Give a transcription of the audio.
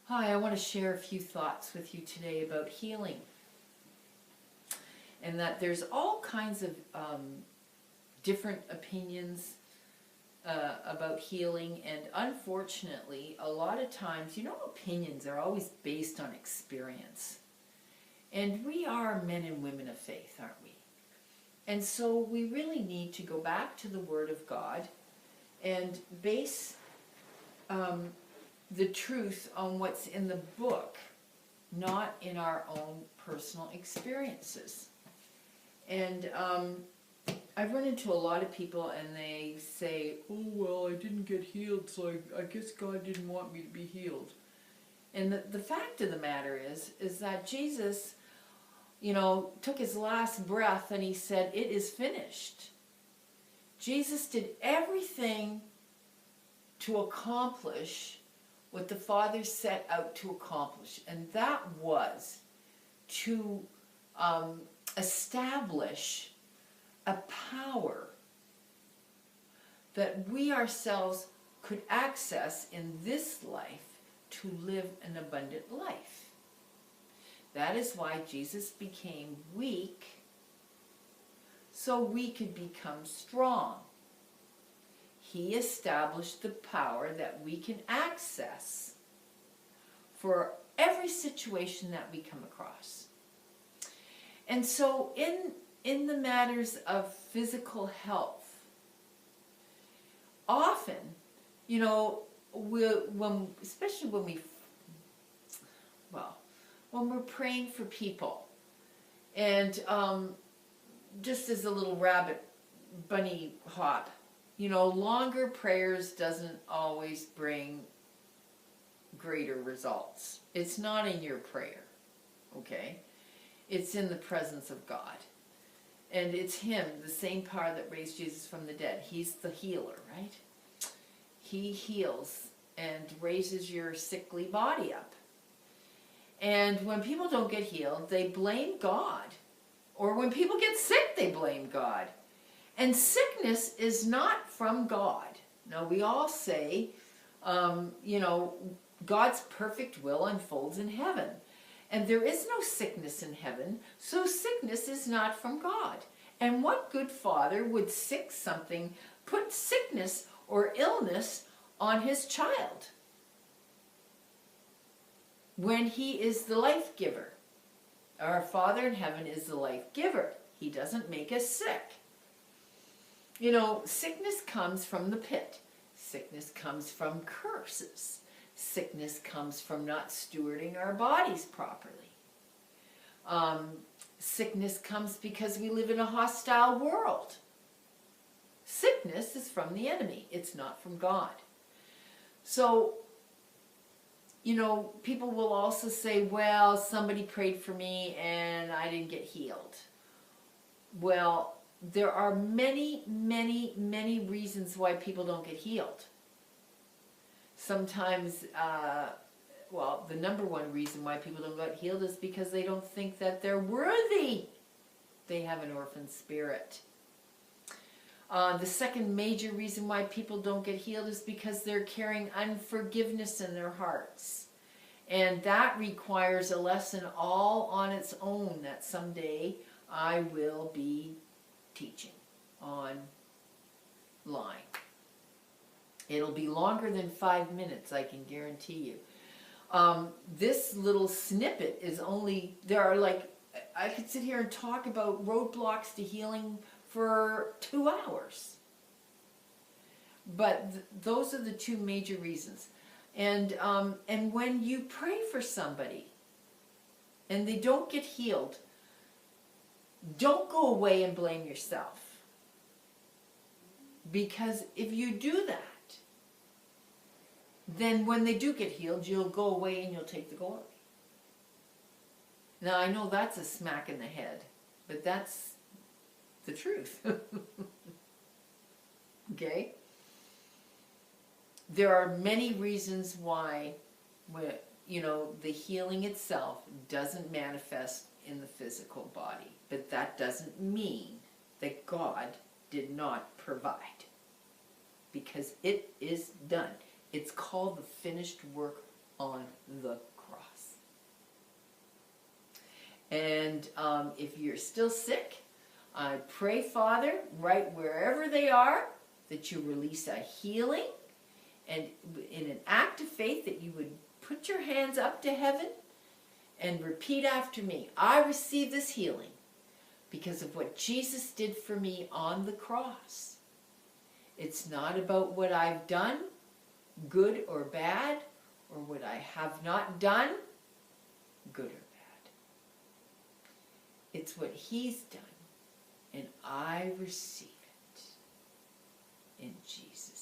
Hi, I want to share a few thoughts with you today about healing. And that there's all kinds of different opinions about healing, and unfortunately, a lot of times, opinions are always based on experience. And we are men and women of faith, aren't we? And so we really need to go back to the Word of God and base the truth on what's in the book, not in our own personal experiences. And I've run into a lot of people and they say, oh, well, I didn't get healed, so I guess God didn't want me to be healed. And the fact of the matter is that Jesus, took his last breath and he said, it is finished. Jesus did everything to accomplish what the Father set out to accomplish, and that was to establish a power that we ourselves could access in this life to live an abundant life. That is why Jesus became weak, so we could become strong. He established the power that we can access for every situation that we come across. And so in the matters of physical health, often, especially when we're praying for people, and just as a little rabbit bunny hop, longer prayers doesn't always bring greater results. It's not in your prayer, okay? It's in the presence of God. And it's Him, the same power that raised Jesus from the dead. He's the healer, right? He heals and raises your sickly body up. And when people don't get healed, they blame God. Or when people get sick, they blame God. And sickness is not from God. Now, we all say, God's perfect will unfolds in heaven. And there is no sickness in heaven, so sickness is not from God. And what good father would put sickness or illness on his child when He is the life giver? Our Father in heaven is the life giver. He doesn't make us sick. Sickness comes from the pit. Sickness comes from curses. Sickness comes from not stewarding our bodies properly. Sickness comes because we live in a hostile world. Sickness is from the enemy. It's not from God. So, people will also say, well, somebody prayed for me and I didn't get healed. Well, there are many, many, many reasons why people don't get healed. Sometimes, the number one reason why people don't get healed is because they don't think that they're worthy. They have an orphan spirit. The second major reason why people don't get healed is because they're carrying unforgiveness in their hearts. And that requires a lesson all on its own that someday I will be teaching online. It'll be longer than 5 minutes, I can guarantee you. This little snippet is I could sit here and talk about roadblocks to healing for 2 hours. But those are the two major reasons. And when you pray for somebody and they don't get healed, don't go away and blame yourself. Because if you do that, then when they do get healed, you'll go away and you'll take the glory. Now, I know that's a smack in the head, but that's the truth. Okay? There are many reasons why, the healing itself doesn't manifest in the physical body. But that doesn't mean that God did not provide. Because it is done. It's called the finished work on the cross. And if you're still sick, I pray, Father, right wherever they are, that you release a healing, and in an act of faith that you would put your hands up to heaven and repeat after me. I receive this healing because of what Jesus did for me on the cross. It's not about what I've done, good or bad, or what I have not done, good or bad. It's what he's done, and I receive it in Jesus'